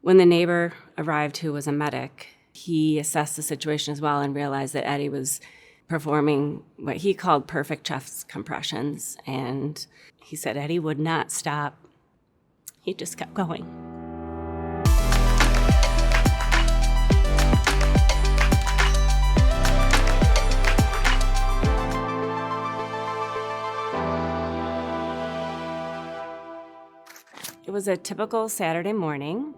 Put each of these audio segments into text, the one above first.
When the neighbor arrived, who was a medic, he assessed the situation as well and realized that Eddie was performing what he called perfect chest compressions. And he said Eddie would not stop. He just kept going. It was a typical Saturday morning.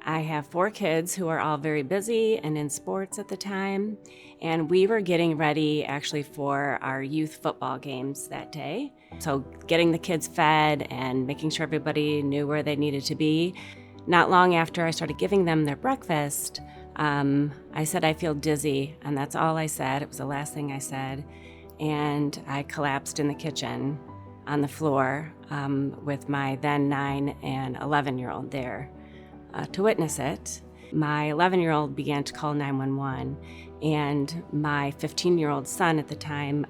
I have 4 kids who are all very busy and in sports at the time, and we were getting ready actually for our youth football games that day. So getting the kids fed and making sure everybody knew where they needed to be. Not long after I started giving them their breakfast, I said, I feel dizzy, and that's all I said. It was the last thing I said, and I collapsed in the kitchen on the floor with my then 9 and 11-year-old there to witness it. My 11-year-old began to call 911, and my 15-year-old son at the time,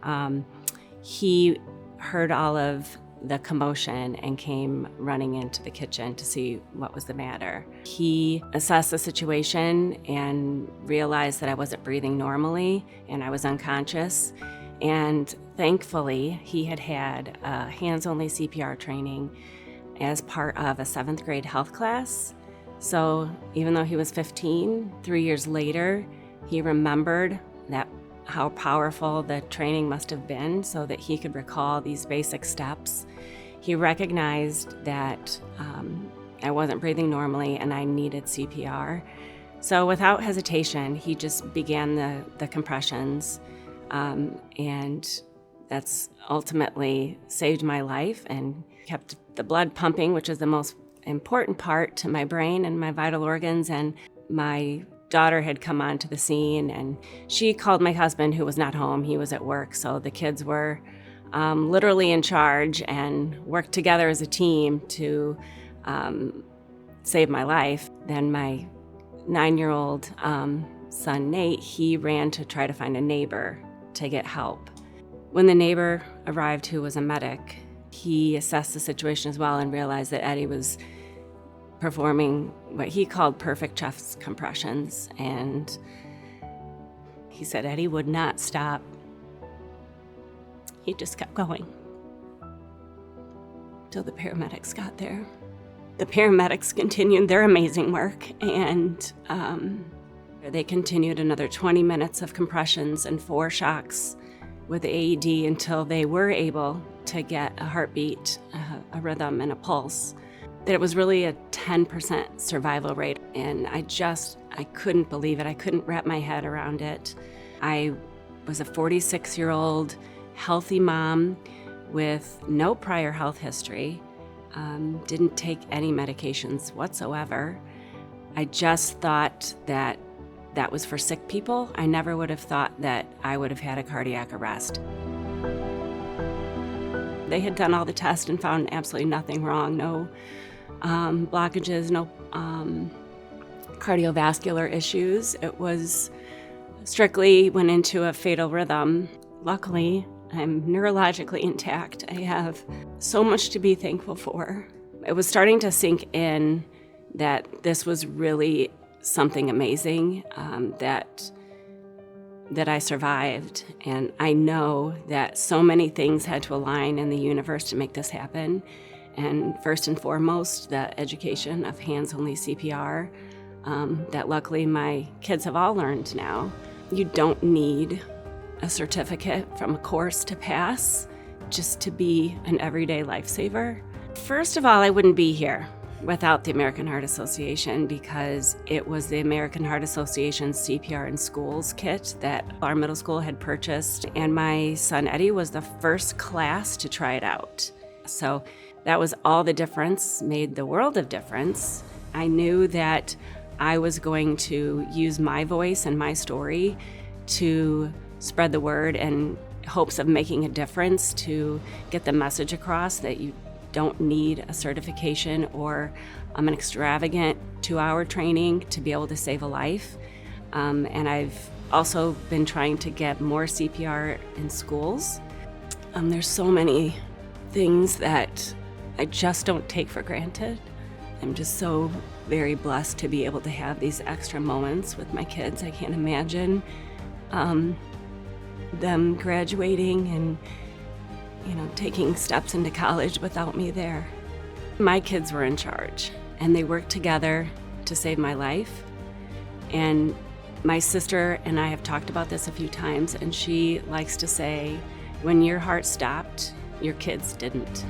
he heard all of the commotion and came running into the kitchen to see what was the matter. He assessed the situation and realized that I wasn't breathing normally and I was unconscious. And thankfully, he had had hands-only CPR training as part of a 7th grade health class. So even though he was 15, 3 years later, he remembered that how powerful the training must have been so that he could recall these basic steps. He recognized that I wasn't breathing normally and I needed CPR. So without hesitation, he just began the compressions. And that's ultimately saved my life and kept the blood pumping, which is the most important part to my brain and my vital organs. And my daughter had come onto the scene, and she called my husband, who was not home. He was at work, so the kids were literally in charge and worked together as a team to save my life. Then my 9-year-old son, Nate, he ran to try to find a neighbor to get help. When the neighbor arrived, who was a medic, he assessed the situation as well and realized that Eddie was performing what he called perfect chest compressions. And he said Eddie would not stop. He just kept going till the paramedics got there. The paramedics continued their amazing work, and they continued another 20 minutes of compressions and 4 shocks with the AED until they were able to get a heartbeat, a rhythm, and a pulse. That it was really a 10% survival rate, and I couldn't believe it. I couldn't wrap my head around it. I was a 46-year-old healthy mom with no prior health history, didn't take any medications whatsoever. I just thought that was for sick people. I never would have thought that I would have had a cardiac arrest. They had done all the tests and found absolutely nothing wrong, no blockages, no cardiovascular issues. It was strictly went into a fatal rhythm. Luckily, I'm neurologically intact. I have so much to be thankful for. It was starting to sink in that this was really something amazing, that I survived. And I know that so many things had to align in the universe to make this happen. And first and foremost, the education of hands-only CPR that luckily my kids have all learned now. You don't need a certificate from a course to pass just to be an everyday lifesaver. First of all, I wouldn't be here without the American Heart Association, because it was the American Heart Association's CPR in Schools kit that our middle school had purchased, and my son Eddie was the first class to try it out. So that was all the difference, made the world of difference. I knew that I was going to use my voice and my story to spread the word in hopes of making a difference, to get the message across that you don't need a certification or an extravagant 2-hour training to be able to save a life. And I've also been trying to get more CPR in schools. There's so many things that I just don't take for granted. I'm just so very blessed to be able to have these extra moments with my kids. I can't imagine them graduating and, taking steps into college without me there. My kids were in charge, and they worked together to save my life. And my sister and I have talked about this a few times, and she likes to say, when your heart stopped, your kids didn't.